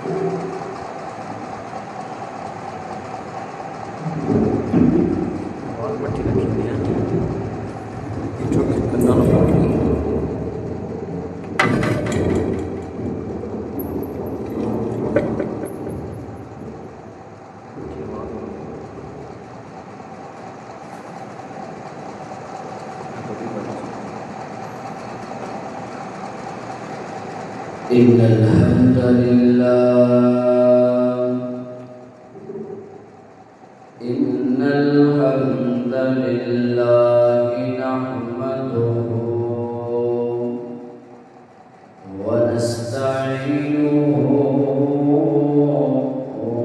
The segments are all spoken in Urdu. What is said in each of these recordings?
إن الحمد لله نحمده ونستعينه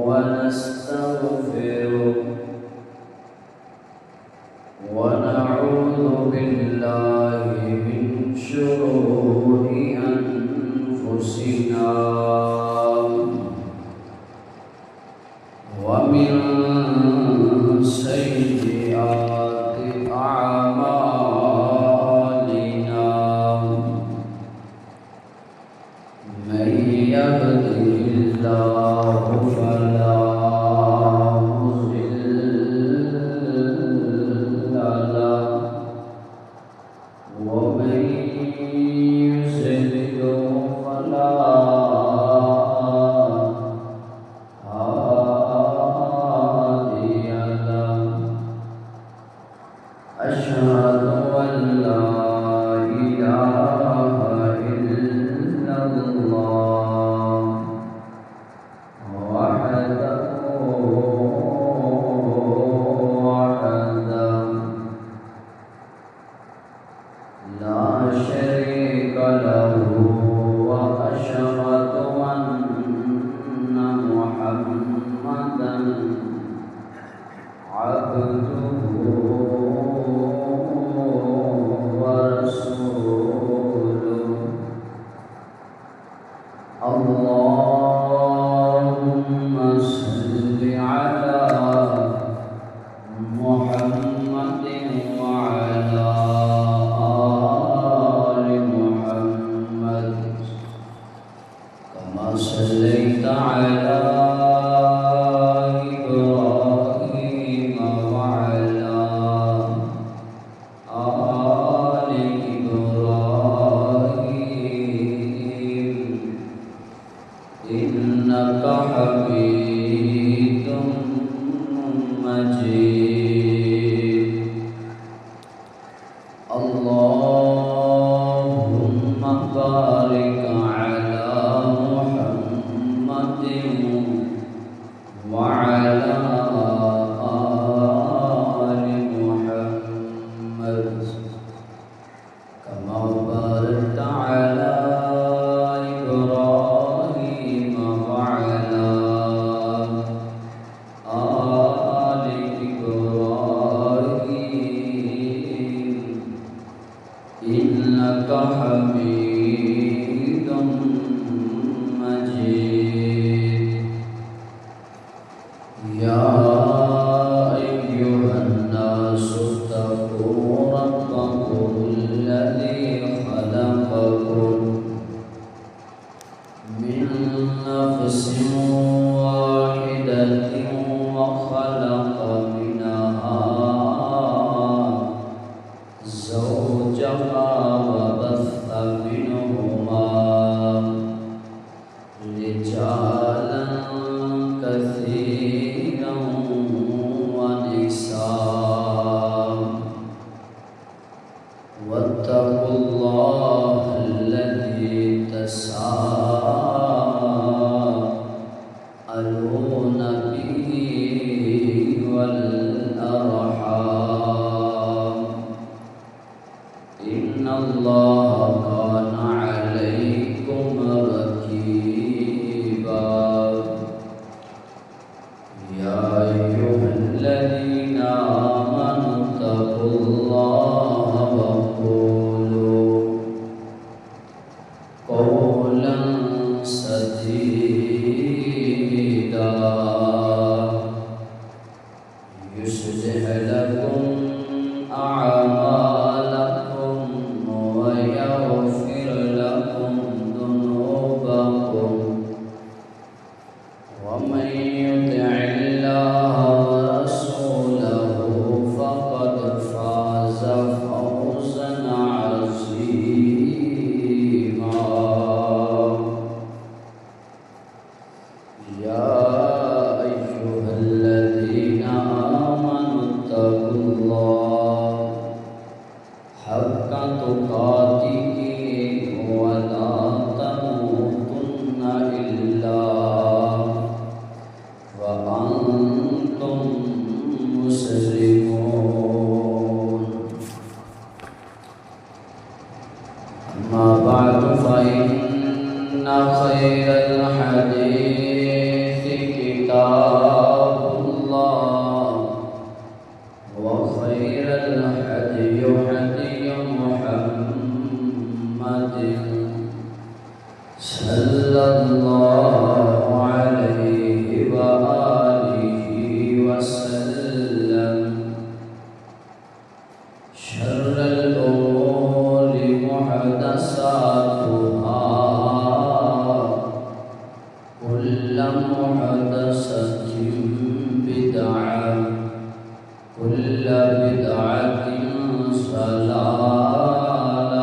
ونستغفره ونعوذ بالله من شرور أنفسنا ومن سيئات أعمالنا من يهده الله فلا مضل له ومن يضلل فلا هادي له أشهد أن لا إله إلا الله وحده لا شريك له وأشهد أن محمدا عبده ورسوله اللهم صل على محمد وعلى آل محمد كما صليت على إبراهيم وعلى آل إبراهيم إنك حميد مجيد اللهم بارك على محمد وعلى آل محمد كما باركت على إبراهيم وعلى آل إبراهيم إنك حميد مجيد يا أيها الناس اتقوا ربكم الذي خلقكم من نفس واحدة وخلق منها زوجها وبث منهما رجالا كثيرا ونساء واتقوا الله الذي تساءلون به والأرحام إن الله كان عليكم رقيبا يا أيها الذين آمنوا اتقوا الله وقولوا قولا سديدا يصلح لكم أعمالكم ويغفر لكم ذنوبكم يا أيها الذين آمنوا اتقوا الله حق تقاته ولا تموتن إلا وأنتم مسلمون. أما بعد فإن خير الحديث كتاب الله وخير الهدي هدي محمد صلى الله عليه وآله وسلم. شر الأمور محدثاتها كل محدثة بدعة كل بدعة ضلالة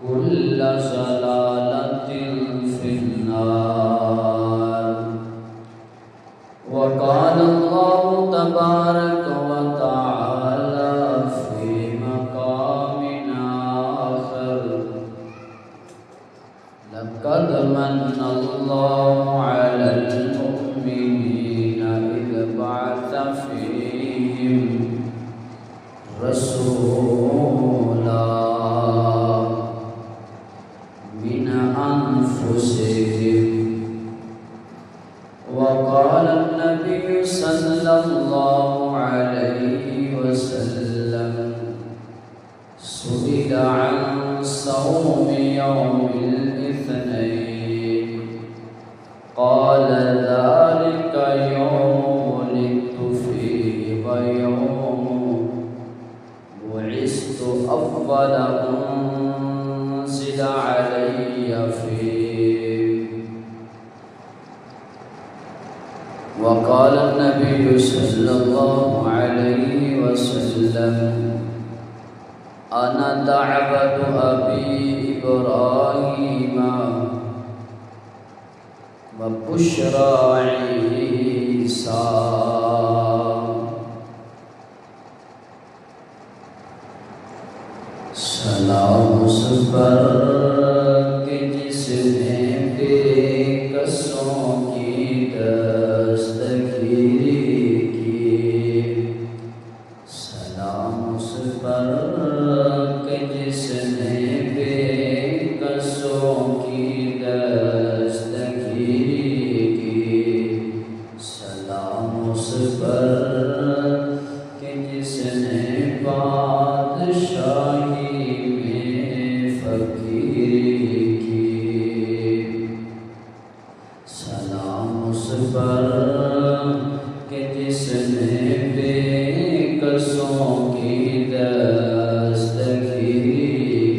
كل ضلالة في النار. وقال الله تبارك وتعالى في مقام آخر: لقد من الله على المؤمنين إذ بعث فيهم رسولا من أنفسهم. وقال النبي صلى الله عليه وسلم: سئل عن صوم يوم الاثنين قال: ذلك يوم ولدت فيه ويوم بعثت أول أنزل علي فيه. وقال النبي صلى الله عليه وسلم: أنا دعوة أبي إبراهيم وبشرى عيسى. سلام اس پر کہ جس نے بے کسوں کی دستگیری کی. سلام اس پر کہ جس نے بے کسوں کی دستگیری کی. سلام اس پر کہ جس نے بادشاہی میں فقیری کی. سلام اس پر کہ جس نے بے کسوں کی دستگیری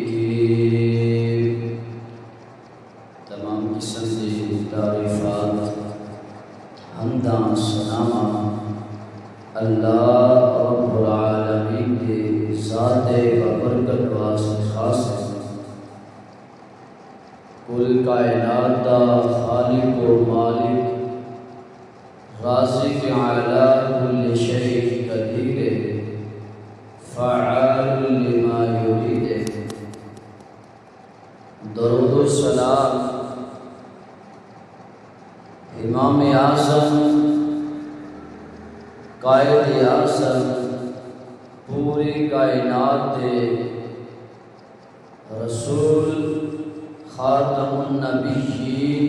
کی. تمام قسم کی تعریفات حمداں سناواں اللہ رب العالمین کے ذات ببرکت واسطے خاص ہے. کل کائنات دا خالق و مالک رازق اعلی کل شیء قدیر فعال لما یرید. درود و سلام امام اعظم قائد اعظم پوری کائنات دے رسول خاتم النبیین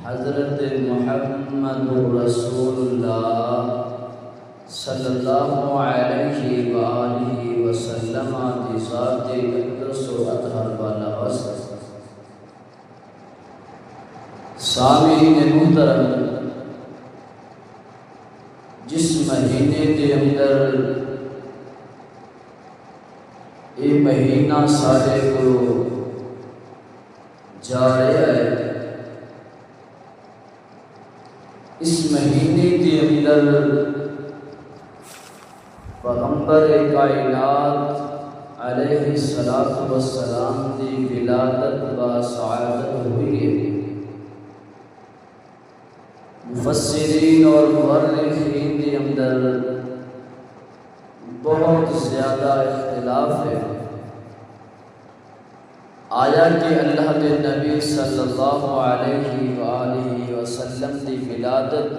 حضرت محمد رسول اللہ صلی اللہ علیہ وآلہ وسلم دی ذات اقدس و اطہر والا وصف. سامعین محترم، جس مہینے کے اندر یہ مہینہ سارے کو جا رہا ہے، اس مہینے کے اندر پیغمبر کائنات علیہ السلام کی ولادت و سعادت ہوئی ہے. مفسرین اور مورخین کے اندر بہت زیادہ اختلاف ہے آیا کہ اللہ کے نبی صلی اللہ علیہ وآلہ وسلم کی ولادت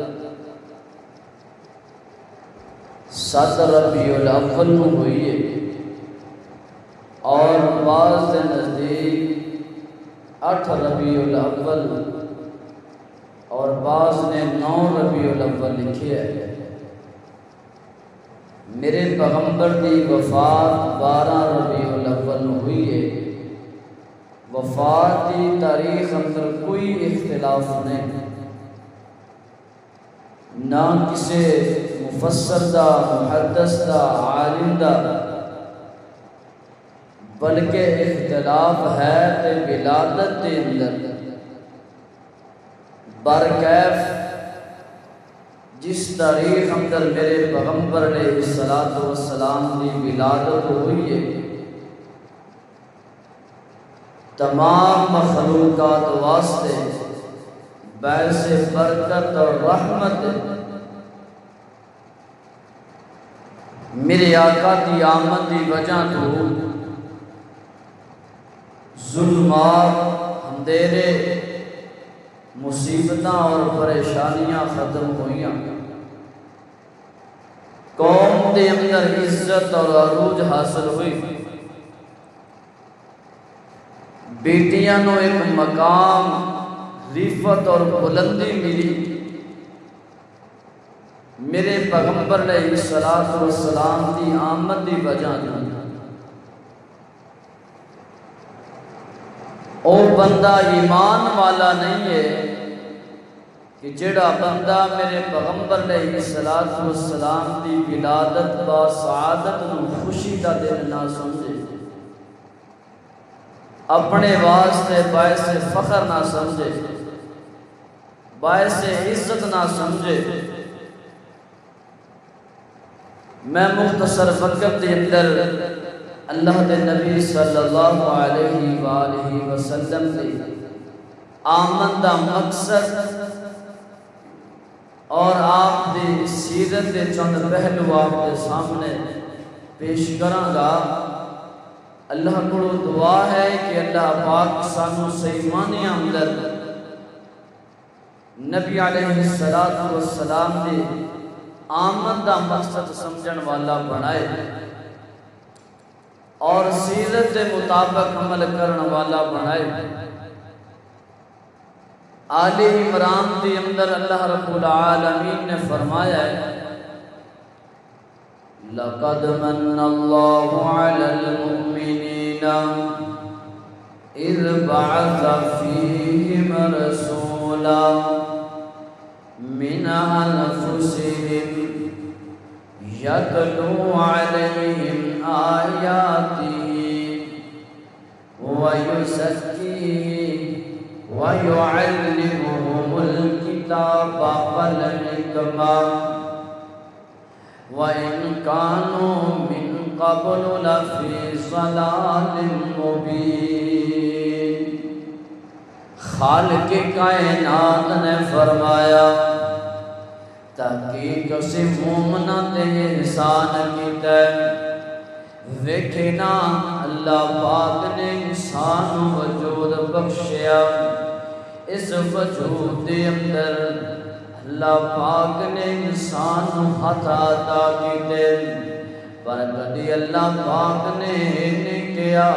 7 ربیع الاول میں ہوئی ہے، اور بعض کے نزدیک 8 ربیع الاول اور بعض نے 9 ربیع الاول لکھے ہے۔ میرے پیغمبر کی وفات 12 ربیع الاول میں ہوئی ہے۔ وفات کی تاریخ اندر کوئی اختلاف نہیں، نہ کسی مفسر دا، محدث دا، عالم دا، بلکہ اختلاف ہے کہ ولادت کے اندر برکیف جس تاریخ اندر میرے پیغمبر علیہ السلام کی ولادت ہوئی ہے، تمام مخلوقات واسطے باعث برکت اور رحمت میرے آقا کی آمد کی وجہ تو ظلمات، اندھیرے، مصیبتاں اور پریشانیاں ختم ہوئیاں، قوم کے اندر عزت اور عروج حاصل ہوئی، بیٹیاں نو ایک مقام، رفعت اور بلندی ملی میرے پیغمبر علیہ السلام کی آمد کی وجہ سے۔ او بندہ ایمان والا نہیں ہے کہ جڑا بندہ میرے پیغمبر علیہ السلام کی ولادت با سعادت نو خوشی دا دن نہ سمجھے، اپنے واسطے باعث فخر نہ سمجھے، باعث عزت نہ سمجھے۔ میں مختصر وقت کے اندر اللہ کے نبی صلی اللہ علیہ وآلہ وسلم کی آمد کا مقصد اور آپ کی سیرت کے چند پہلو آپ کے سامنے پیش کراں گا۔ اللہ کو دعا ہے کہ اللہ پاک سانو صحیح معنی اندر نبی علیہ السلام کی آمد کا مقصد سمجھن والا بنائے اور سیرت کے مطابق عمل کرن والا بنائے۔ آل عمران کے اندر اللہ رب العالمین نے فرمایا ہے لَقَدْ مَنَّ اللَّهُ عَلَى الْمُؤْمِنِينَ إِذْ بَعَثَ فِيهِمْ رَسُولًا مِنْ أَنفُسِهِمْ يَتْلُو عَلَيْهِمْ آيَاتِهِ وَيُزَكِّيهِمْ وَيُعَلِّمُهُمُ الْكِتَابَ وَالْحِكْمَةَ وَإِنْ كَانُوا مِنْ قَبْلُ لَفِي ضَلَالٍ مُبِينٍ۔ خالق کائنات نے فرمایا تحقیق سے مومنہ تے احسان کیتا ہے، ویکھے نا اللہ پاک نے انسان وجود بخشیا، اس وجود دے اندر اللہ پاک نے انسان ہاتھ عطا کیتے، پر کدی اللہ پاک نے نہیں کیا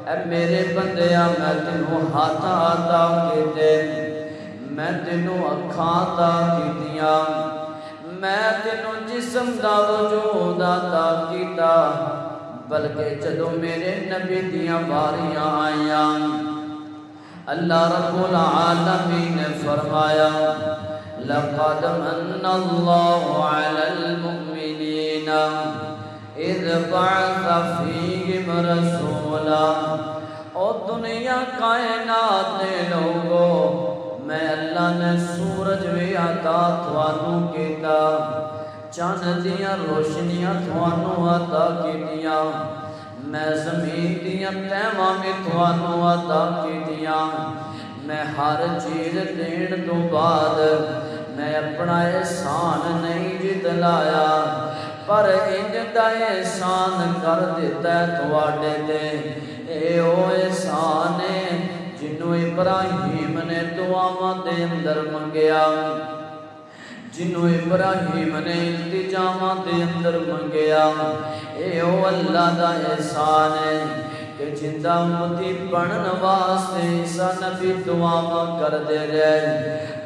اے میرے بندیا میں تینوں ہاتھ عطا کیتے، میں تینوں اکھاں عطا کیتیاں، میں تینوں جسم دا وجود عطا کیتا، بلکہ جدوں میرے نبی دیاں باریاں آئیاں اللہ رب العالمین نے فرمایا لَقَدْ مَنَّ اللَّهُ عَلَى الْمُؤْمِنِينَ اِذْ بَعَثَ فِيهِمْ رَسُولًا۔ او دنیا کائنات دے لوگو، میں اللہ نے سورج بھی عطا تھوانوں کیتا، چاند دیاں روشنیاں تھوانوں عطا کیتیاں، میں زمین دیاں تیواں بھی تھوانوں عطا کیتیاں، میں ہر چیز دین تو بعد میں اپنا احسان نہیں جتلایا، پر انج دا احسان کر دیتا ہے تواڈے تے، اے او احسان ہے جنوں ابراہیم نے دعاواں دے اندر منگیا، جنوں ابراہیم نے التجاواں دے اندر منگیا، اے او اللہ دا احسان ہے کہ جندہ امتی بنن واسطے عیسیٰ نبی دعاواں کر دے رہے،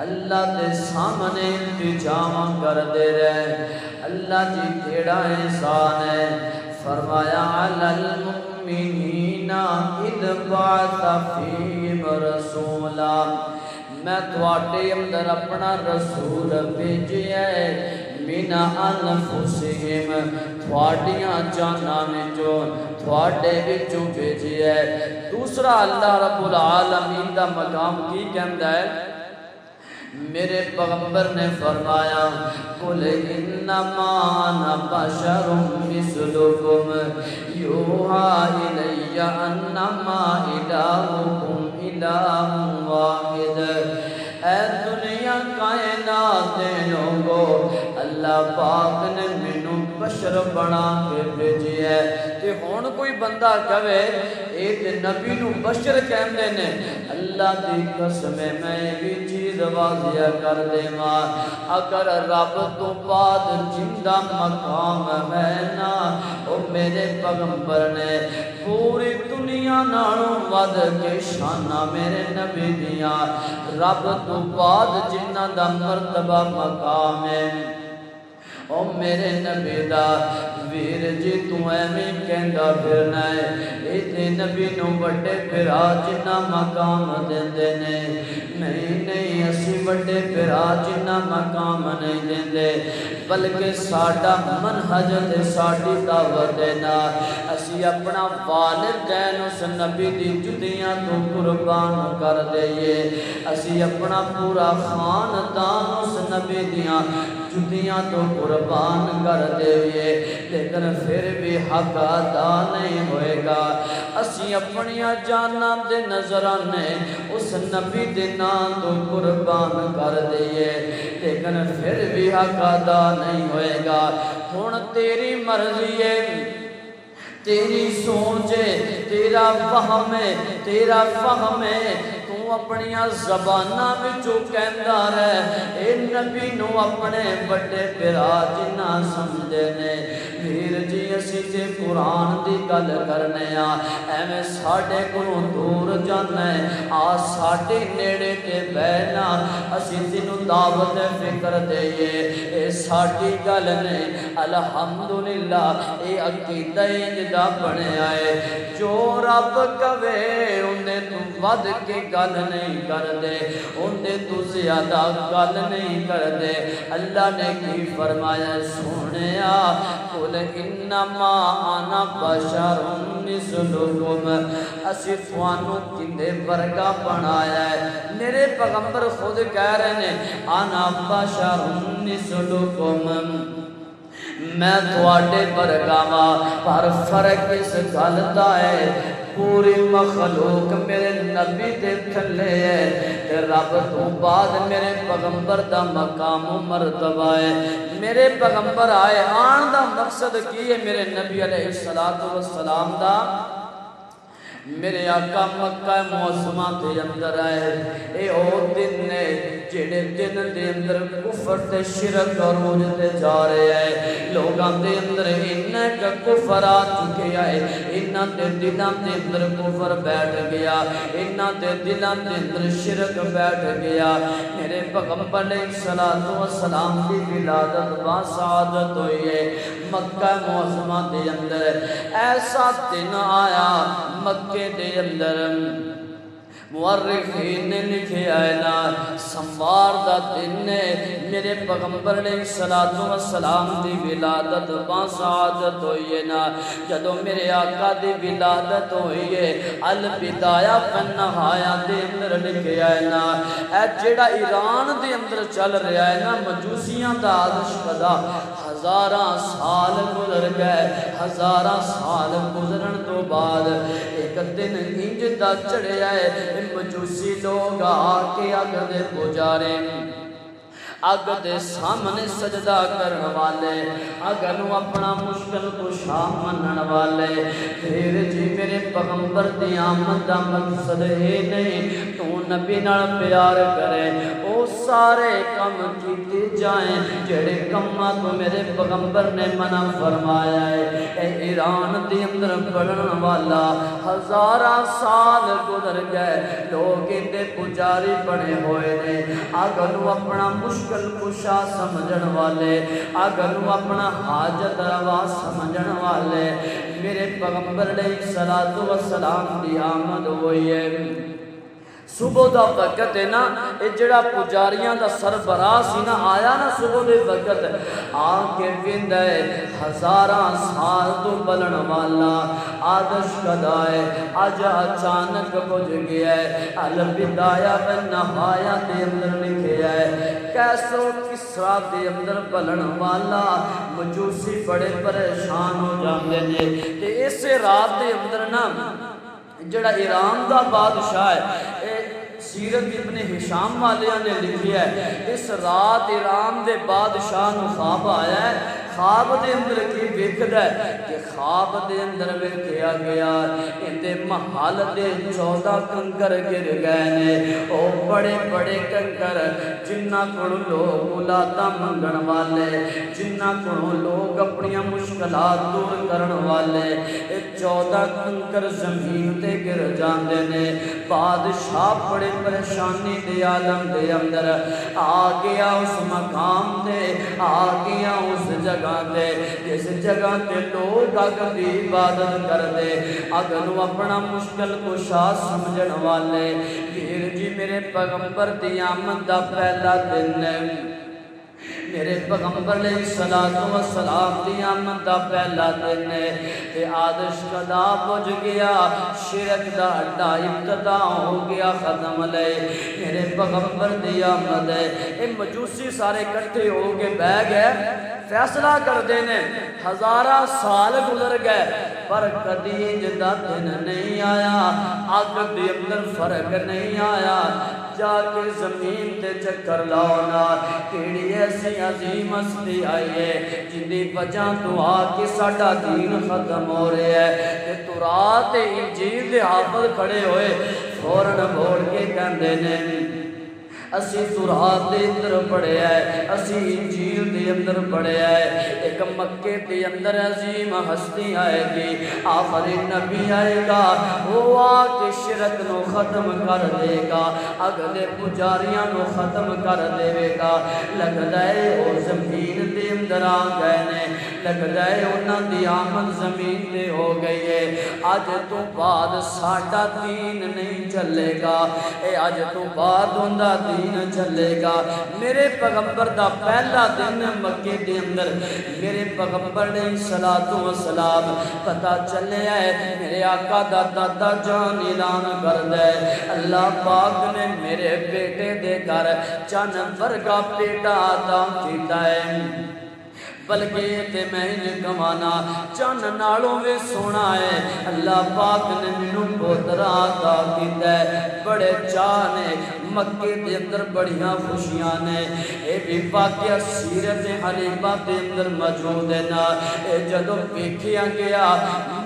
اللہ دے سامنے التجاواں کر دے رہے۔ اللہ جی کیڑا احسان ہے، فرمایا علی المؤمنین اذ بعث فیہم رسولا، میں تواڈے اندر اپنا رسول بھیجیا ہے، من انفسہم، تواڈیاں جاناں وچوں، تواڈے وچوں بھیجیا ہے۔ دوسرا اللہ رب العالمین دا مقام کی کہندا ہے، میرے پیغمبر نے فرمایا قل انما انا بشر مثلکم یوحی الی انما الہکم الہ واحد، اے دنیا کائنات دے لوگو، اللہ پاک نے مینوں بشر بنا کے بھیجیا ہے۔ تے ہن کوئی بندہ کہے اے تے نبی نو بشر کہندے نے، اللہ دی قسم میں بھی چیز واضح کر دیواں، اگر رب تو بعد جندہ مقام ہے نا، او میرے پیغمبر نے پوری دنیا نالوں ود کے شانہ میرے نبی دیاں، رب تو بعد جنہ دا مرتبہ مقام ہے، او میرے نبی دا ویر جی تو ایویں کہندا پھرنا ہے، اے تے نبی نو بڑے پھرا جنہ مقام دیندے نے، نہیں اسی بڑے پھرا جنہ مقام نہیں دیندے، بلکہ ساڈا منہج تے ساڈی دعوت ہے نا، اسی اپنا والدین اس نبی دی جدیاں تو قربان کر دئیے، اسی اپنا پورا خاندان اس نبی دیاں جدیاں تو قربان کر دئیے، لیکن پھر بھی حق ادا نہیں ہوئے گا، اسی اپنی جاناں دے نظرانے اس نبی دے نام تو قربان کر دئیے، لیکن پھر بھی حق ادا نہیں ہوئے گا۔ ہن تیری مرضی ہے، تیری سوچ ہے، تیرا فہم ہے، تیرا فہم ہے، تو اپنی زباناں وچوں کہندا رہ، اے نبی نو اپنے بڑے پھرا جنہ سمجھدے نے، ویر جی اسی تے قرآن دی گل کرنے آ، ایویں ساڈے کولوں دور جانا ہے، آ ساڈے نیڑے تے بہنا، اسی تینوں دعوت فکر دئیے، اے ساڈی گل نہیں، الحمدللہ اے عقیدہ جدا بنے آئے، جو رب کہے انہیں تو ود کے گل نہیں کر دے، انہیں تو زیادہ گل نہیں کر دے۔ اللہ نے کی فرمایا سنیا قل انما انا بشر مثلکم، اسی توانوں کندے ورگا بنایا ہے، میرے پیغمبر خود کہہ رہے ہیں انا بشر مثلکم، میں تواڈے ورگا، پر فرق اس گل دا ہے پوری مخلوق میرے نبی دے تھلے ہے، کہ رب تو بعد میرے پیغمبر دا مقام و مرتبہ ہے، میرے پیغمبر آئے آن دا مقصد کی ہے میرے نبی علیہ السلام دا، میرے آقا مکہ معظمہ دے اندر آئے، اے او دن نے جڑے دن دے اندر کفر تے شرک اور عروج تے جا رہے ہیں، لوگاں دے اندر انہیں کا کفر آ چکے آئے، انہاں دے دلان دے اندر کفر بیٹھ گیا، انہاں دے دلان دے اندر شرک بیٹھ گیا، میرے پیغمبر علیہ السلام دی ولادت با سعادت ہوئی ہے، مکہ معظمہ دے اندر ایسا دن آیا، مکہ دے اندر مورخین نے لکھے آئے نا سموار دا دن ہے میرے پیغمبر علیہ السلام دی ولادت باسعادت ہوئی ہے نا جدو میرے آقا دی ولادت ہوئی ہے البدایہ فالنہایہ دے اندر لکھیا ہے نا اے جیڑا ایران دے اندر چل رہا ہے نا مجوسیاں دا آدش قدا ہزاراں سال گزر گئے ہزاراں سال گزرن تو بعد ایک دن انج دا چڑھیا ہے مجوسی لوگ آکے اگ دے پجارے اگ دے سامنے سجدہ کرن والے اگ نو اپنا مشکل کشا منن والے پھر جی میرے پیغمبر دی آمد دا مقصد ہے نہیں تو نبی نال پیار کرے او سارے کم کیتے جائیں جڑے کماں تو میرے پیغمبر نے منع فرمایا ہے اے ایران دے اندر پڑھن والا ہزاراں سال گزر گئے لوگ اندے پجاری بنے ہوئے نے اگ نو اپنا مشکل کشا سمجھن والے اگ نو اپنا حاجت روا سمجھن والے میرے پیغمبر علیہ السلام دی آمد ہوئی ہے صبح دا وقت ہے نا اے جڑا پجاریاں دا سربراہ سی نا آیا نا صبح دے وقت آکے ویند ہے ہزاراں سال تو بلن والا آدش قدائے آج اچانک بجھ گیا ہے البدایہ والنہایہ دے اندر لکھیا ہے کیسو کسرا دے اندر بلن والا مجوسی بڑے پریشان ہو جاندے نے تے اس رات دے اندر نا جڑا ایران دا بادشاہ ہے سیرت ابن ہشام والیاں نے لکھی ہے اس رات ایران دے بادشاہ نو خواب آیا ہے خواب دے اندر کی ویکھدا ہے کہ خواب دے اندر ویکھیا گیا اندے محل دے 14 کنکر گر گئے نے او بڑے بڑے کنکر جنہ کو لوگ اولاداں منگن والے جنہ کو لوگ اپنی مشکلات دور کرن والے 14 کنکر زمین تے گر جاندے نے بادشاہ بڑے پریشانی دے عالم دے اندر آ گیا اس مقام تے آ گیا اس جگہ تے جس جگہ تے لوگ اگ دی عبادت کر دے اگ نو اپنا مشکل کشا سمجھن والے پھر جی میرے پیغمبر دی آمد دا پہلا دن ہے میرے پیغمبر علیہ السلام دی آمد دا پہلا دن ہے تے آدش قدا پہنچ گیا شرک دا اڈا ابتدا ہو گیا ختم لے میرے پیغمبر دی آمد ہے اے مجوسی سارے کٹھے ہو کے بہ گئے فیصلہ کر دینے ہزارہ سال گزر گئے پر کدی جدا دن نہیں آیا آگ دے اندر فرق نہیں آیا جا کے زمین تے چکر لاؤنا کیڑی ایسی عظیم ہستی آئی ہے جنی وجہ تو آکے ساڑھا دین ختم ہو رہے ہے کہ تو رات انجیل دے حافظ کھڑے ہوئے فوراں بھوڑ کے کہندے نے اسی سورات دے اندر پڑھے آئے اسی انجیل دے اندر پڑھے آئے ایک مکے دے اندر عظیم ہستی آئے گی آخری نبی آئے گا وہ آکے شرک نو ختم کر دے گا اگلے پجاریاں نو ختم کر دے گا لگ دائے او زمین دے اندر آ گئے نے لگ دائے انہاں دی آمد زمین دے ہو گئی ہے آج تو بعد ساڑھا دین نہیں چلے گا اے آج تو بعد ہوندہ دین چلے گا میرے پیغمبر دا پہلا دن مکے دے اندر میرے پیغمبر نے السلام پتہ چلے آئے میرے آقا دا دادا جان اعلان کر دے اللہ پاک نے میرے بیٹے دے کر چن ورگا بیٹا عطا کیتا ہے بلکہ تے میں نے کمانا چن نالوں میں سونا ہے اللہ پاک نے منوں پوترا عطا کیتا ہے بڑے چاہ نے مکے دے اندر بڑیاں خوشیاں نے اے بھی واقعہ سیرت حلیمہ دے اندر موجود ہے نا اے جدو ویکھیا گیا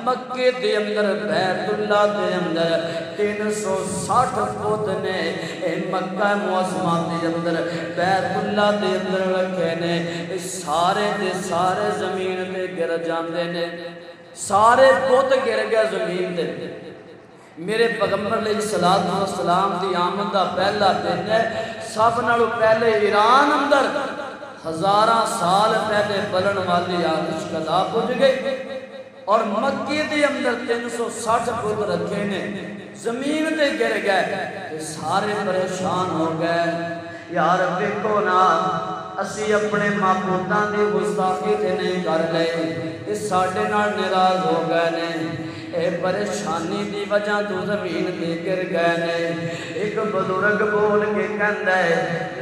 مکے دے اندر بیت اللہ دے اندر 360 فٹ نے اے مکہ معظمہ دے اندر بیت اللہ دے اندر رکھے نے سارے دے سارے زمین تے گر جاندے نے سارے بت گر گئے زمین تے میرے پیغمبر علیہ السلام دی آمد دا پہلا دن ہے سب نالوں پہلے ایران اندر ہزاراں سال پہلے بلن والی آتش قدا پہنچ گئی اور مکے دے اندر 360 فٹ رکھے نے زمین تے گر گئے سارے پریشان ہو گئے یار ویکھو نا اسی اپنے معبوداں دی گستاخی تے نہیں کر لئے، یہ ساڈے نال ناراض ہو گئے نے، اے پریشانی دی وجہ تو زمین تے گر گئے نے۔ ایک بزرگ بول کے کہندا ہے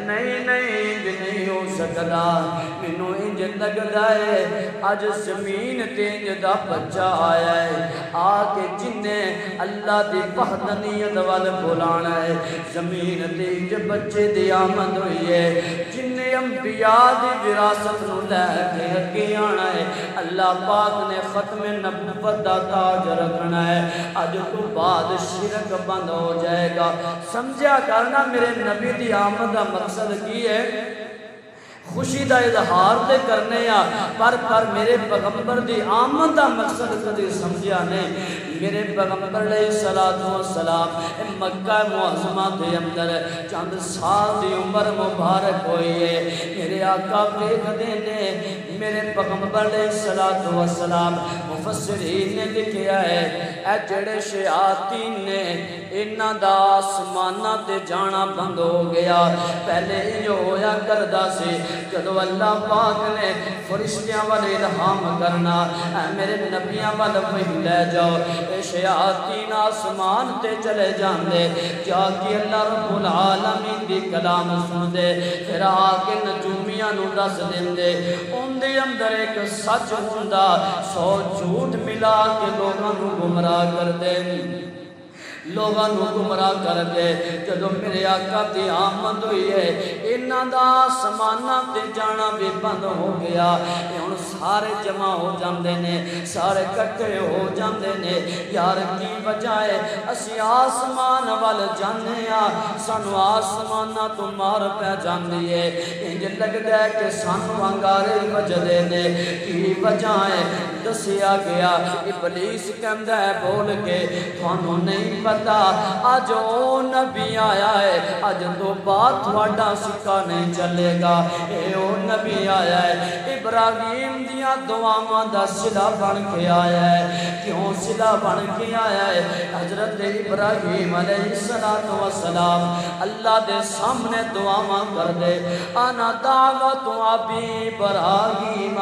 نہیں نہیں انج نہیں ہو سکدا، مینوں انج لگدا ہے اج زمین تے انج دا بچہ آیا ہے آ کے جن نے اللہ دی وحدانیت وال بلانا ہے، زمین تے انج بچے دی آمد ہوئی ہے جن نے انبیاء دی وراثت نو لے کے اگے آنا ہے۔ اللہ پاک نے ختم نبوت دا تاج رکھنا ہے، اج تو بعد شرک بند ہو جائے گا۔ سمجھا کرنا میرے نبی دی آمد دا مقصد کی ہے، خوشی دا اظہار تے کرنے پر میرے پیغمبر دی آمد دا مقصد کدی سمجھا نہیں۔ میرے پیغمبر علیہ السلام مکہ معظمہ دے اندر چند سال دی عمر مبارک ہوئی ہے، میرے آقا ویکھدے نے میرے پیغمبر علیہ السلام مفسرین نے لکھیا ہے اے جڑے شیاطین نے انہاں دا آسماناں تے جانا بند ہو گیا۔ پہلے یہ ہویا کردا سی جدو اللہ پاک نے فرشتیاں والے الہام کرنا اے میرے نبیاں والے وحی لے جاؤ، اے شیاطین آسمان تے چلے جاندے جا کے اللہ رب العالمین دی کلام سن دے، پھر آکے نجومیاں نو دس دیندے، ان دے اندر ایک سچ ہوندا 100 جھوٹ ملا کے لوگاں نو گمراہ کر دے، لوگاں نو گمراہ کر دے۔ جدو میرے آقا دی آمد ہوئی ہے انہاں دا آسماناں تے جانا بھی بند ہو گیا، ہن سارے جمع ہو جاندے نے، سارے کٹھے ہو جاندے نے، یار کی وجہ ہے اسی آسمان وال جانے سانو آسماناں تو مار پہ جاندی ہے، انج لگدا ہے کہ سانو انگارے وجدے نے، کی وجہ ہے دسیا گیا۔ ابلیس کہندا ہے بول کے تھانوں نہیں پتا اج او نبی آیا ہے، اج تو بعد تھوڑا سکہ نہیں چلے گا، اے او نبی آیا ہے ابراہیم دیاں دعاواں دا صلہ بن کے آیا ہے۔ کیوں صلہ بن کے آیا ہے؟ حضرت ابراہیم علیہ السلام اللہ دے سامنے دعاواں کر دے، انا دعوت ابی ابراہیم،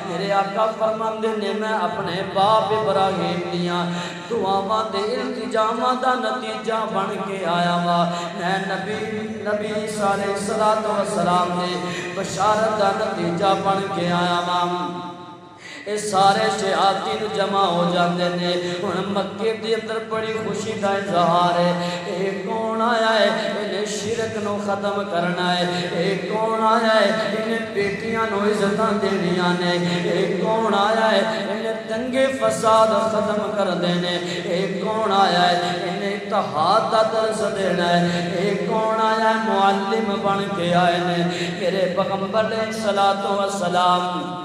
میرے آقا فرماندے نے میں اپنے باپ ابراہیم دیاں دعاواں دے التجاماں دا نتیجہ بن کے آیا وا، میں نبی عیسیٰ علیہ السلام نے بشارت دا نتیجہ بن کے آیا وا۔ اے سارے شیاطین جمع ہو جاندے نے، ہن مکے دے اندر بڑی خوشی دا اظہار ہے، اے کون آیا ہے انہیں شرک نو ختم کرنا ہے، اے کون آیا ہے انہیں بیٹیاں نو عزتاں دینیاں نے، اے کون آیا ہے انہیں دنگے فساد ختم کر دینے، اے کون آیا ہے انہیں اتحاد دا درس دینا ہے، اے کون آیا ہے معلم بن کے آئے نے۔ میرے پیغمبر علیہ السلام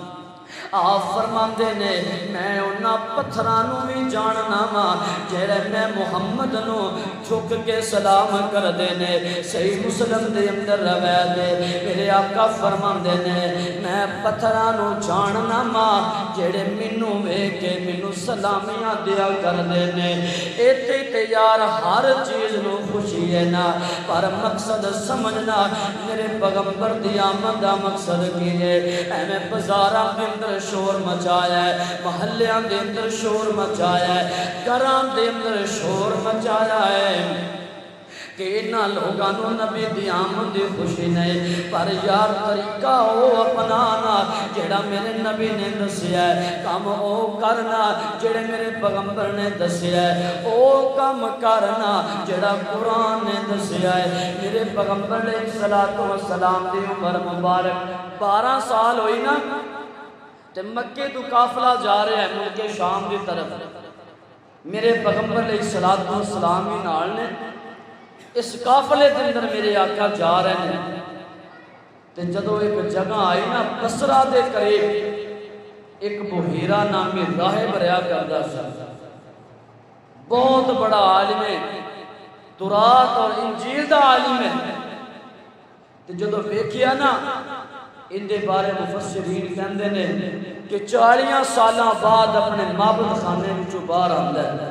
آپ فرماندے نے میں انہاں پتھراں نو بھی جاننا وا جڑے میں محمد نو جھک کے سلام کر دے نے۔ صحیح مسلم دے اندر روایت ہے میرے آقا فرماندے نے میں پتھراں نو جاننا وا جڑے مینوں ویکھ کے مینوں سلامیاں دیا کر دے نے۔ ایتھے تے یار ہر چیز نو خوشی ہے نا، پر مقصد سمجھنا میرے پیغمبر دی آمد دا مقصد کی ہے۔ ایویں بازاراں دے اندر شور مچایا ہے، محلیاں دے اندر شور مچایا ہے، گھراں دے اندر شور مچایا ہے کہ انہاں لوگاں نو نبی دی آمد دی خوشی نہیں، پر یار طریقہ او اپنانا جڑا میرے نبی نے دسیا ہے، کام او کرنا جڑے میرے پیغمبر نے دسیا ہے، او کام کرنا جڑا قرآن نے دسیا ہے۔ میرے پیغمبر علیہ السلام دی عمر مبارک 12 سال ہوئی نا، تے مکے تو قافلہ جا رہے ہیں ملک شام دی طرف، میرے پیغمبر علیہ السلام ہی نال نے، اس قافلے کے اندر میرے آقا جا رہے ہیں، تے جدو ایک جگہ آئی نا بصرہ دے قریب ایک بحیرہ نامی راہب رہا کردا سی، بہت بڑا عالم ہے، تورات اور انجیل دا عالم ہے، تے جدو ویکھیا نا ان دے بارے مفسرین کہندے نے کہ 40 سالاں بعد اپنے معبد خانے وچوں باہر آندا ہے۔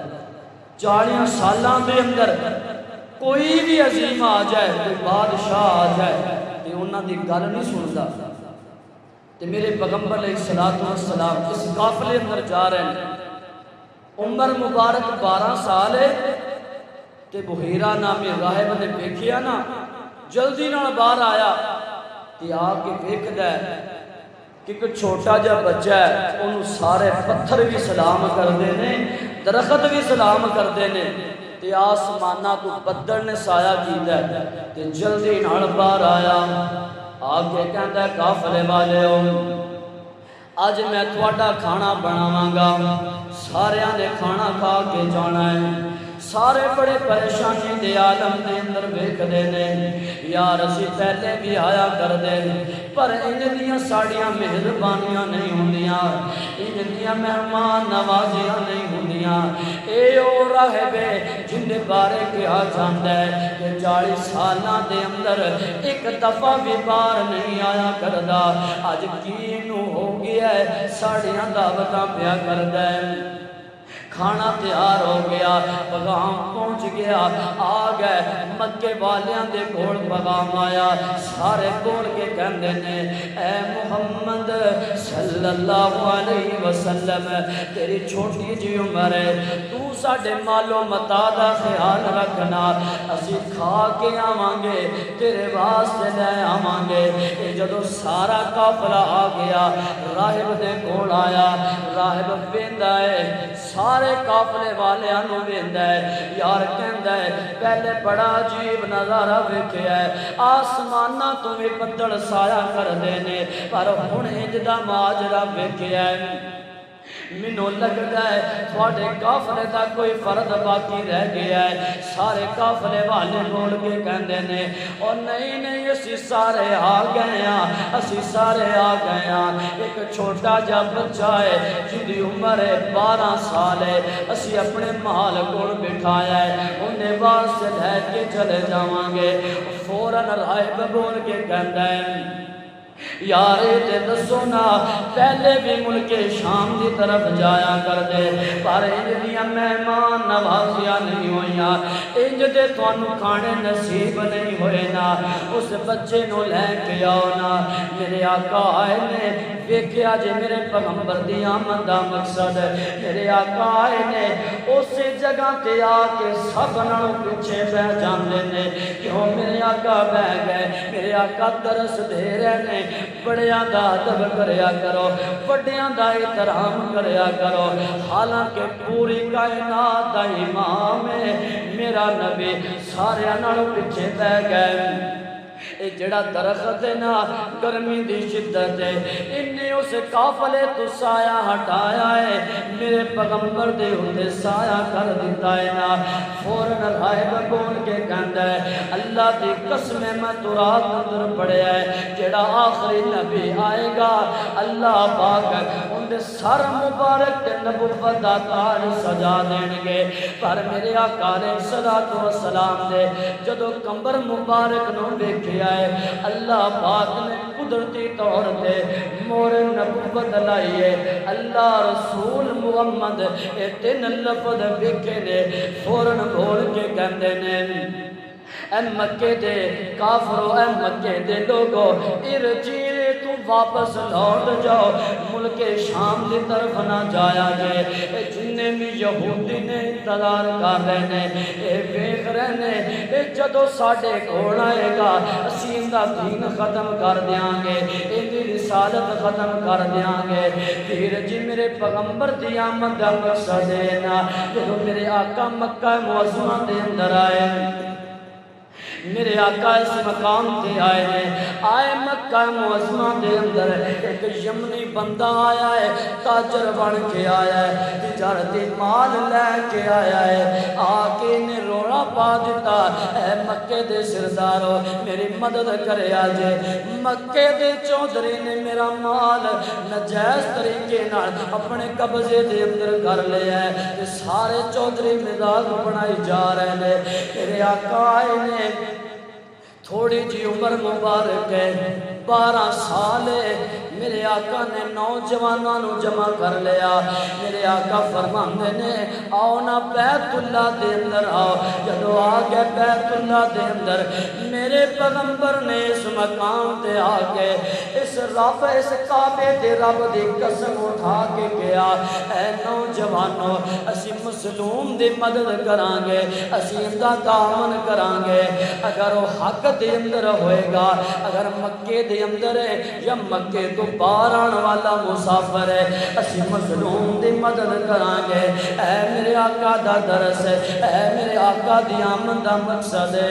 40 سالاں دے اندر کوئی بھی عظیم آ جائے، کوئی بادشاہ آ جائے، انہاں دی گل نہیں سندا تے میرے پیغمبر علیہ الصلوۃ والسلام اس قافلے اندر جا رہے ہیں. عمر مبارک 12 سال ہے تے بحیرہ نامی راہب نے ویکھیا نا جلدی نال باہر آیا تے آ کے ویکھدا ہے کہ ایک چھوٹا جا بچہ ہے انہوں سارے پتھر بھی سلام کردے نے درخت بھی سلام کردے نے تے آسمانہ تو بدل نے سایہ کیتا ہے تے جلدی نال باہر آیا آگے کہندا ہے قافلے والے ہو آج میں تھوڑا کھانا بناواں گا. سارے نے کھانا کھا کے جانا ہے. سارے بڑے پریشانی دے عالم دے اندر ویکھدے نے یار اسی پہلے بھی آیا کردے پر ان دیاں ساڑیاں مہربانیاں نہیں ہوندیاں ان دیاں مہمان نوازیاں نہیں ہوندیاں. اے او راہب جن دے بارے کہا جاندا ہے کہ 40 سالاں دے اندر ایک دفعہ بھی باہر نہیں آیا کردا. اج کی نو ہو گیا ہے ساڑیاں دعوتاں پیا کردا ہے. کھانا تیار ہو گیا پیغام پہنچ گیا آ گئے مکے والیاں دے کول پیغام آیا. سارے کول کے کہندے نے اے محمد صلی اللہ علیہ وسلم تیری چھوٹی جی عمر ہے تو ساڈے مال و متاع دا خیال رکھنا اسی کھا کے آواں گے تیرے واسطے لے آواں گے. جدوں سارا قافلہ آ گیا راہب دے کول آیا. راہب ویندا ہے سارے قافلے والیاں نوں ویندا ہے یار کہندا ہے پہلے بڑا عجیب نظارہ ویکھیا ہے آسماناں تو بھی بدل سایہ کردے نے پر ہن انج دا ماجرا ویکھیا ہے مینوں لگدا ہے تھوڑے قافلے دا کوئی فرد باقی رہ گیا ہے. سارے قافلے والے بول کے کہندے نے او نہیں نہیں اسی سارے آ گئے ہاں اسی سارے آ گئے ہاں. ایک چھوٹا جا بچہ ہے جدی عمر ہے 12 سال ہے اسی اپنے مال کول بٹھایا ہے انہیں واسطے لے کے چلے جاواں گے. فوراً راہب بول کے کہندا ہے یار تے دسو نا پہلے بھی ملک شام دی طرف جایا کر دے پر انج دیاں مہمان نوازیاں نہیں ہوئیاں انج دے تانوں کھانے نصیب نہیں ہوئے نا اس بچے نو لے کے آؤ نا. میرے آقا آئے نے ویکھیا جے میرے پیغمبر دی آمد دا مقصد میرے آقا آئے نے اس جگہ تے آ کے سب نالوں پیچھے بہ جاندے نے کیوں میرے آقا بہ گئے. میرے آقا درس دے رہے نے بڑیاں دا ادب کریا کرو بڑیاں دا احترام کریا کرو. حالانکہ پوری کائنات دا امام ہے میرا نبی سارے نالوں پیچھے بہ گئے. اے جڑا درخت ہے نا گرمی دی شدت ہے انہیں اس قافلے تو سایہ ہٹایا ہے میرے پیغمبر دے ہوتے سایہ کر دیتا ہے نا. فوراً راہب بول کے کہندا ہے اللہ دی قسم میں تو رات اندر پڑھیا ہے جڑا آخری نبی آئے گا اللہ پاک ان دے سر مبارک تے نبوت دا تاج سجا دین گے. پر میرے آقا علیہ الصلوۃ والسلام دے جدوں کمبر مبارک نو ویکھیا ہے اللہ پاک نے قدرتی طور تے مور نبوت لائی ہے اللہ رسول محمد اے 3 لفظ ویکھے نے. فوراً بول کے کہندے نے اے مکے دے کافرو اے مکے دے لوگو ارجی تو واپس لوٹ جاؤ ملک شام دی طرف نہ جایا جائے. جننے بھی یہودی نے انتظار کر رہے نے اے ویکھ رہے نے اے جدو ساڈے کول آئے گا اسی دا دین ختم کر دیاں گے ان دی رسالت ختم کر دیاں گے. پھر جی میرے پیغمبر دی آمد دا مقصد ہے نا جدو میرے آقا مکہ معظمہ دے اندر آئے میرے آقا اس مقام تے آئے ہیں آئے مکہ معظمہ دے اندر ایک یمنی بندہ آیا ہے تاجر بن کے آیا ہے تجارتی مال لے کے آیا ہے آکے نے روڑا پا دیتا اے مکے دے سردارو میری مدد کرے آجے مکے دے چودھری نے میرا مال نجائز طریقے نال اپنے قبضے دے اندر کر لیا ہے سارے چودھری مزاج بنائی جا رہے ہیں. میرے آقا آئے نے تھوڑی جی عمر مبارک ہے 12 سال میرے آقا نے نوجوانوں نو جمع کر لیا. میرے آقا فرماندے نے آؤ نا بیت اللہ دے اندر آؤ. جدو آ گئے بیت اللہ دے اندر میرے پیغمبر نے اس مقام تے آ کے اس رب اس کعبے دے رب دی قسم اٹھا کے کہا اے نوجوانو اسی مظلوم دی مدد کران گے, اسی اندا تعاون کران گے. اگر وہ حق دے اندر ہوئے گا, اگر مکے دے اندر ہے یا مکے تو باہر آن والا مسافر ہے, اسی مظلوم دی مدد کران گے. اے میرے آقا دا درس ہے, اے میرے آقا دی آمد دا مقصد ہے.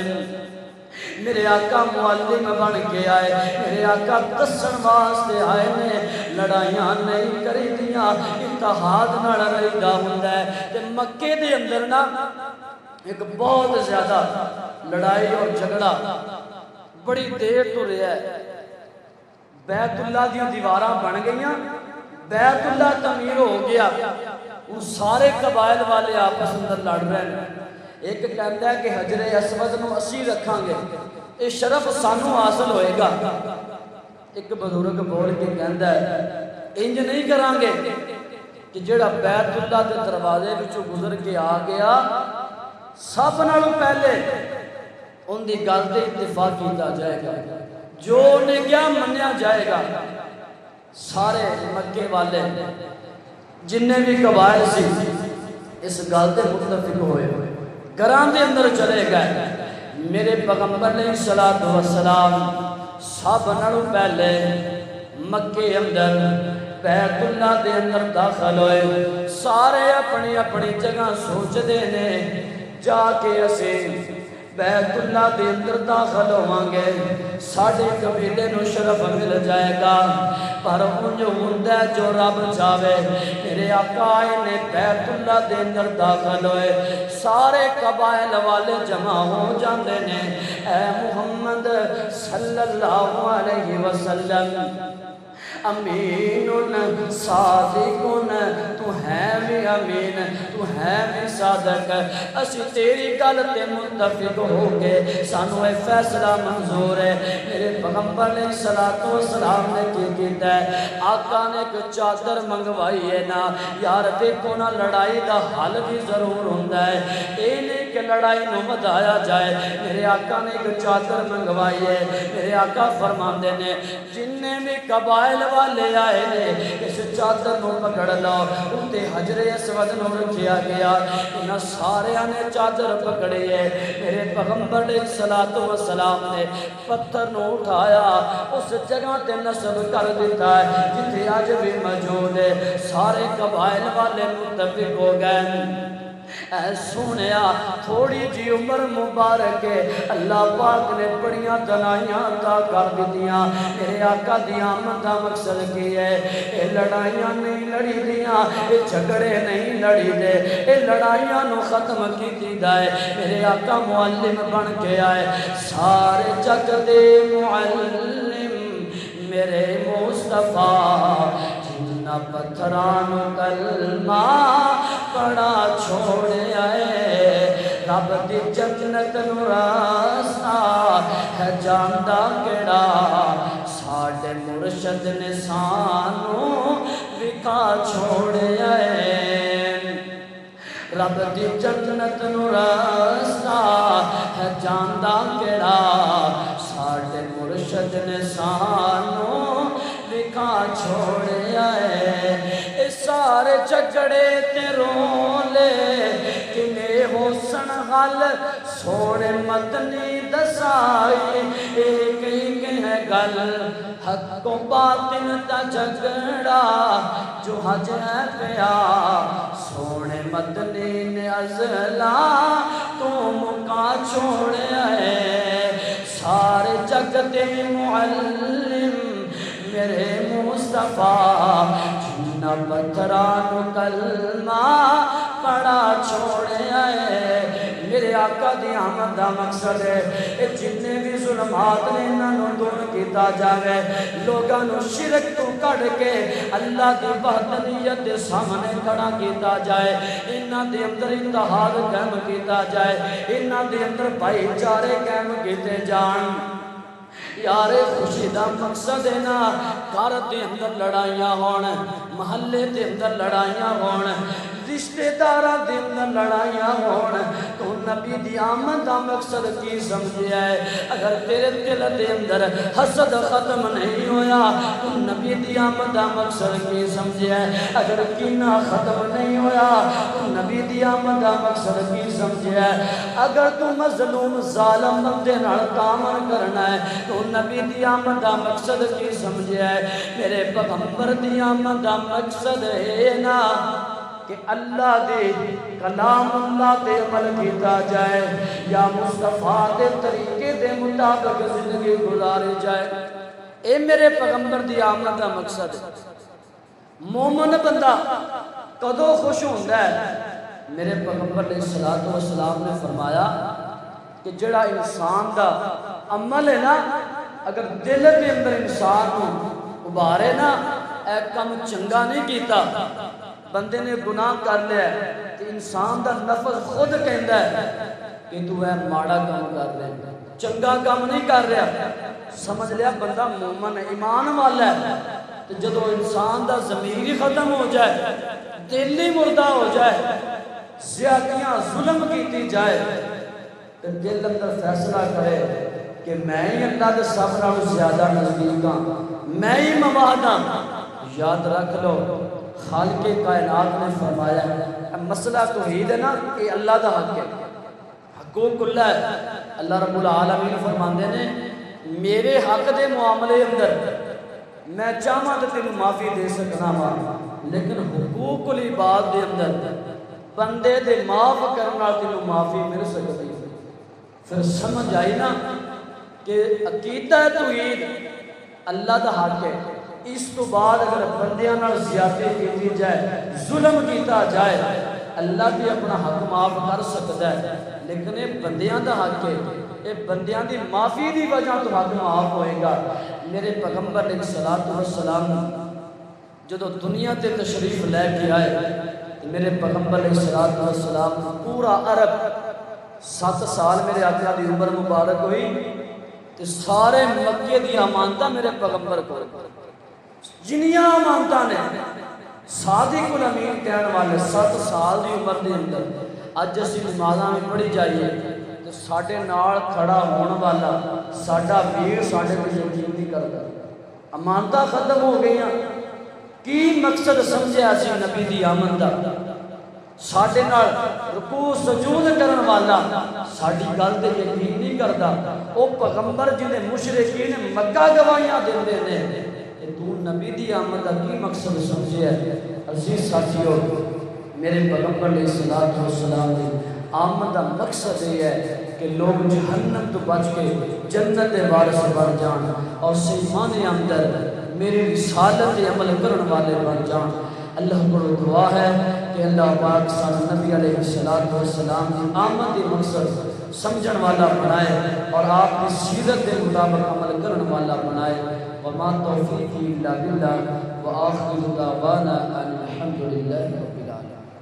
میرے آقا معلم بن کے آئے, میرے آقا دسن واسطے آئے نے. لڑائیاں نہیں کری دیاں, اتحاد نال رہیدا ہوندا ہے. تے مکے دے اندر نا ایک بہت زیادہ لڑائی اور جھگڑا بڑی دیر تو رہا ہے. بیت اللہ دی دیواراں بن گئیاں, بیت اللہ تعمیر ہو گیا, وہ سارے قبائل والے آپس اندر لڑ رہے ہیں. ایک کہتا ہے کہ حجر اسود نو اسی رکھاں گے, یہ شرف سانو حاصل ہوئے گا. ایک بزرگ بول کے کہتا ہے انج نہیں کران گے کہ جڑا بیت اللہ دے دروازے وچوں گزر کے آ گیا سب نالوں پہلے ان دی گل تے اتفاق کیتا جائے گا, جو نے کیا منیا جائے گا. سارے مکے والے جننے بھی قبائل سی اس گل تے متفق ہوئے, گھراں دے اندر چلے گئے. میرے پیغمبر علیہ الصلوۃ والسلام سب نالوں پہلے مکے اندر بیت اللہ دے اندر داخل ہوئے. سارے اپنی اپنی جگہ سوچدے نے جا کے اسیں بیت اللہ دے اندر داخل ہوواں گے, ساڈے قبیلے نو شرف مل جائے گا. پر انج ہوندا جو رب چاہے. میرے آقا نے بیت اللہ دے اندر داخل ہوئے, سارے قبائل والے جمع ہو جاندے نے. اے محمد صلی اللہ علیہ وسلم امین صادقن, تو ہے بھی امین, تو ہے بھی صادق. اسی تیری گل تے متفق ہو کے سانو اے فیصلہ منظور ہے. میرے پیغمبر علیہ الصلوۃ والسلام نے کی کیتا ہے, آقا نے ایک چادر منگوائی ہے نا. یار دیکھو نا لڑائی دا حل بھی ضرور ہوندا ہے, اے نہیں کہ لڑائی نو ودایا جائے. میرے آقا نے ایک چادر منگوائی ہے. میرے آقا فرماندے نے جننے بھی قبائل والے آئے نے اس چادر نو پکڑ لو. اُتے حجر اسود نو رکھیا گیا, انہاں سارے نے چادر پکڑی ہے. میرے پیغمبر علیہ الصلوۃ والسلام نے پتھر نو اٹھایا, اس جگہ تے نصب کر دیتا ہے جتھے آج بھی موجود ہے. سارے قبائل والے متفق ہو گئے. اے سونیا تھوڑی جی عمر مبارک ہے, اللہ پاک نے بڑیاں دلائیاں عطا کر دتیاں. میرے آقا دی آمد دا مقصد کی ہے, اے لڑائیاں نہیں لڑی دیاں, اے جھگڑے نہیں لڑی دے, اے لڑائیاں نو ختم کیتی دائے. میرے آقا معلم بن کے آئے, سارے جگ دے معلم میرے مصطفیٰ. جنہ پتھران کلمہ پڑا چھوڑے آئے, رب دی جنت نو راستہ ہے جاندا کیڑا. ساڈے مرشد نے سانو وکھا چھوڑے آئے, رب دی جنت نو راستہ ہے جاندا کیڑا. ساڈے مرشد نے سانو وکھا چھوڑے آئے. اے سارے جھگڑے تے رولے کنے حسن حل سونے مدنی دسائی. ایک ہی ہے گل حق و باطن دا جھگڑا جو حج ہے پیا. سونے مدنی نے ازلا تو مکا چھوڑے آئے. سارے جگ دے معلم میرے مصطفیٰ, جنہ پتھران کلمہ پڑا چھوڑے آئے. میرے آقا دی آمد دا مقصد ہے جننے بھی ظلمات نے انہوں دور کیتا جاوے, لوگاں نو شرک تو کڑ کے اللہ دی وحدانیت دے سامنے کھڑا کیتا جائے. انہاں دے اندر اتحاد قائم کیتا جائے, انہاں دے اندر بھائی چارے قائم کیتے جان. یار خوشی دا مقصد ہے نا گھر دے اندر لڑائیاں ہون محلے دے اندر لڑائیاں ہون رشتے داراں دے اندر لڑائیاں ہون تو نبی دی آمد دا مقصد کی سمجھیا ہے اگر تیرے دل دے اندر حسد ختم نہیں ہویا تو نبی دی آمد دا مقصد کی سمجھیا ہے اگر کینہ ختم نہیں ہویا تو نبی دی آمد دا مقصد کی سمجھیا ہے اگر تو مظلوم ظالم بندے نال تعامل کرنا ہے تو نبی دی آمد دا مقصد کی سمجھیا ہے میرے پیغمبر دی آمد دا مقصد ہے نا کہ اللہ دے کلام اللہ دے عمل کیتا جائے یا مصطفیٰ دے طریقے دے مطابق زندگی گزارے جائے اے میرے پیغمبر دی آمد دا مقصد ہے مومن بندہ کدوں خوش ہوندا ہے میرے پیغمبر علیہ الصلوۃ والسلام نے فرمایا کہ جڑا انسان دا عمل ہے نا اگر دل دے اندر انسان کو ابھارے نا اے کم چنگا نہیں کیتا بندے نے گناہ کر لیا ہے تو انسان دا نفس خود کہندا ہے کہ تو اے ماڑا کام کر رہا ہے چنگا کام نہیں کر رہا سمجھ لیا بندہ مومن ایمان والا ہے تو جدو انسان دا ضمیر ہی ختم ہو جائے دل ہی مردہ ہو جائے زیادتیاں ظلم کیتی جائے تو دل اندر فیصلہ کرے کہ میں ہی اللہ دے سب نالوں زیادہ نزدیک ہاں میں ہی مواحد ہاں یاد رکھ لو خالق کائنات نے فرمایا مسئلہ توحید ہے نا یہ اللہ دا حق ہے حقوق اللہ ہے اللہ رب العالمین فرماندے نے میرے حق دے معاملے اندر میں چاہاں تو تینوں معافی دے سکنا وا لیکن حقوق العباد دے اندر بندے دے معاف کرنا تینوں معافی مل سکتی پھر سمجھ آئی نا کہ عقیدہ توحید اللہ دا حق ہے اس تو بعد اگر بندیاں نال زیادتی کی جائے ظلم کیتا جائے اللہ بھی اپنا حق معاف کر سکتا ہے لیکن یہ بندیاں دا حق ہے یہ بندیاں دی معافی دی وجہ تو حق معاف ہوئے گا میرے پیغمبر علیہ الصلوۃ والسلام جدو دنیا تے تشریف لے کے آئے میرے پیغمبر علیہ الصلوۃ والسلام پورا عرب 7 سال میرے آقا دی عمر مبارک ہوئی تے سارے مکے دی امانتاں میرے پیغمبر کو جنیاں امانتاں نے صادق الامین کہنے والے 7 سال دی عمر دے اندر اج اسی نمازاں میں پڑھی جائیے تو ساڈے نال کھڑا ہون والا ساڈا ویر ساڈے تے یقین نہیں کردا امانتاں ختم ہو گئیاں کی مقصد سمجھیا سی نبی دی آمد دا ساڈے نال رکوع سجود کرن والا ساڈی گل تے یقین نہیں کردا او پیغمبر جنے مشرکین مکہ گواہیاں دیندے نے کہ تو نبی دی آمد دا کی مقصد سمجھیا ہے عزیز ساتھیو میرے پیغمبر علیہ الصلوۃ والسلام دی آمد دا مقصد یہ ہے کہ لوگ جہنم تو بچ کے جنت دے وارث بن جان اور سیمان اندر میری رسالت عمل کرن والے بن جان اللہ کو دعا ہے کہ اللہ پاک سان نبی علیہ الصلوۃ والسلام کی آمد کے مقصد سمجھن والا بنائے اور آپ کی سیرت کے مطابق عمل کرن والا بنائے وما توفیقی الا باللہ وآخر دعوانا ان الحمد للہ رب العالمین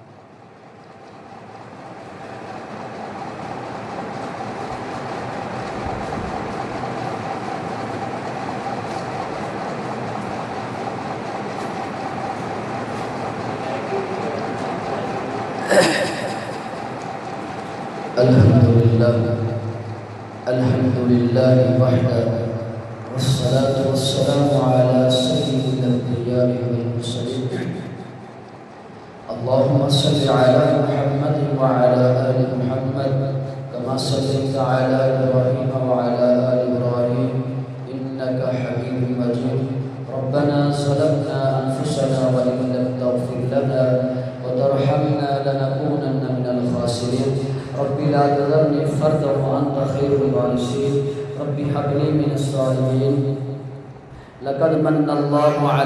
الحمد لله وحده والصلاة والسلام على سيد الأنبياء والمرسلين اللهم صل على محمد وعلى آل محمد كما صليت على إبراهيم وعلى آل إبراهيم إنك حميد مجيد ربنا ظلمنا أنفسنا وإن لم تغفر لنا وترحمنا لنكونن من الخاسرين رب لا تذرني فردا وأنت خير الوارثين رب هب لي من الصالحين لقد من الله على